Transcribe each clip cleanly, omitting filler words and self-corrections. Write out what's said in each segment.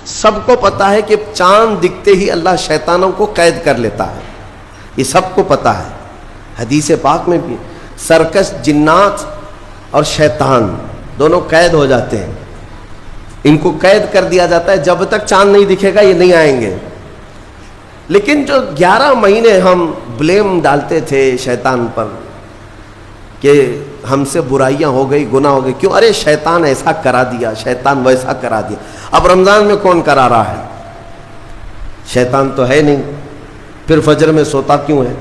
سب کو پتا ہے کہ چاند دکھتے ہی اللہ شیطانوں کو قید کر لیتا ہے، یہ سب کو پتا ہے۔ حدیث پاک میں بھی سرکش جنات اور شیطان دونوں قید ہو جاتے ہیں، ان کو قید کر دیا جاتا ہے، جب تک چاند نہیں دکھے گا یہ نہیں آئیں گے۔ لیکن جو 11 مہینے ہم بلیم ڈالتے تھے شیطان پر کہ ہم سے برائیاں ہو گئی، گناہ ہو گئی، کیوں؟ ارے شیطان ایسا کرا دیا، شیطان ویسا کرا دیا۔ اب رمضان میں کون کرا رہا ہے؟ شیطان تو ہے نہیں، پھر فجر میں سوتا کیوں ہے؟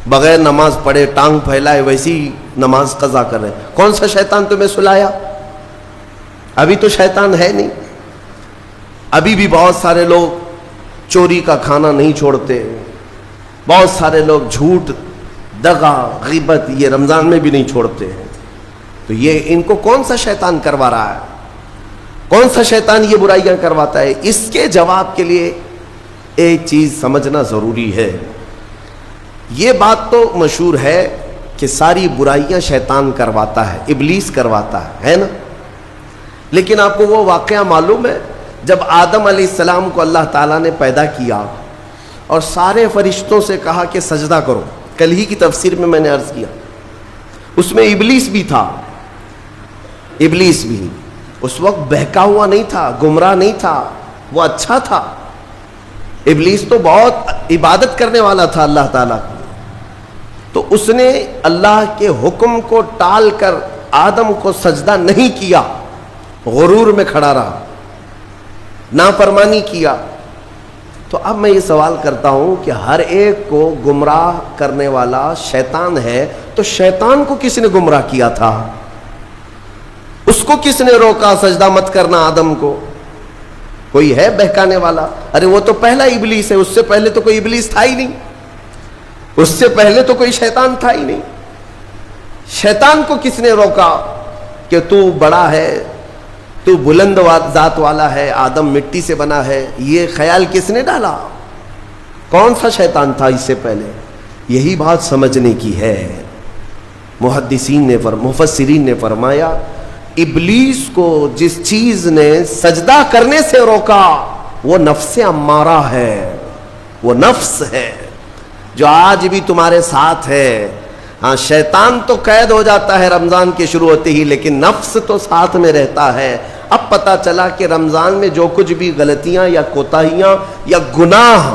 بغیر نماز پڑھے ٹانگ پھیلائے ویسی نماز قضا کر رہے، کون سا شیطان تمہیں سلایا؟ ابھی تو شیطان ہے نہیں۔ ابھی بھی بہت سارے لوگ چوری کا کھانا نہیں چھوڑتے، بہت سارے لوگ جھوٹ، دغا، غیبت یہ رمضان میں بھی نہیں چھوڑتے ہیں۔ تو یہ ان کو کون سا شیطان کروا رہا ہے؟ کون سا شیطان یہ برائیاں کرواتا ہے؟ اس کے جواب کے لیے ایک چیز سمجھنا ضروری ہے۔ یہ بات تو مشہور ہے کہ ساری برائیاں شیطان کرواتا ہے، ابلیس کرواتا ہے نا؟ لیکن آپ کو وہ واقعہ معلوم ہے جب آدم علیہ السلام کو اللہ تعالیٰ نے پیدا کیا اور سارے فرشتوں سے کہا کہ سجدہ کرو، کل ہی کی تفسیر میں نے عرض کیا، اس میں ابلیس بھی تھا۔ ابلیس بھی اس وقت بہکا ہوا نہیں تھا، گمراہ نہیں تھا، وہ اچھا تھا۔ ابلیس تو بہت عبادت کرنے والا تھا اللہ تعالیٰ کی، تو اس نے اللہ کے حکم کو ٹال کر آدم کو سجدہ نہیں کیا، غرور میں کھڑا رہا، نافرمانی کیا۔ تو اب میں یہ سوال کرتا ہوں کہ ہر ایک کو گمراہ کرنے والا شیطان ہے، تو شیطان کو کس نے گمراہ کیا تھا؟ اس کو کس نے روکا سجدہ مت کرنا آدم کو؟ کوئی ہے بہکانے والا؟ ارے وہ تو پہلا ابلیس ہے، اس سے پہلے تو کوئی ابلیس تھا ہی نہیں، اس سے پہلے تو کوئی شیطان تھا ہی نہیں۔ شیطان کو کس نے روکا کہ تو بڑا ہے، تو بلند ذات والا ہے، آدم مٹی سے بنا ہے؟ یہ خیال کس نے ڈالا؟ کون سا شیطان تھا اس سے پہلے؟ یہی بات سمجھنے کی ہے۔ محدثین نے مفسرین نے فرمایا ابلیس کو جس چیز نے سجدہ کرنے سے روکا وہ نفس امارہ ہے، وہ نفس ہے جو آج بھی تمہارے ساتھ ہے۔ ہاں شیطان تو قید ہو جاتا ہے رمضان کے شروع ہوتے ہی، لیکن نفس تو ساتھ میں رہتا ہے۔ اب پتا چلا کہ رمضان میں جو کچھ بھی غلطیاں یا کوتاہیاں یا گناہ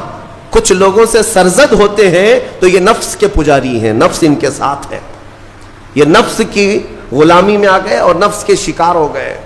کچھ لوگوں سے سرزد ہوتے ہیں تو یہ نفس کے پجاری ہیں، نفس ان کے ساتھ ہے، یہ نفس کی غلامی میں آ گئے اور نفس کے شکار ہو گئے۔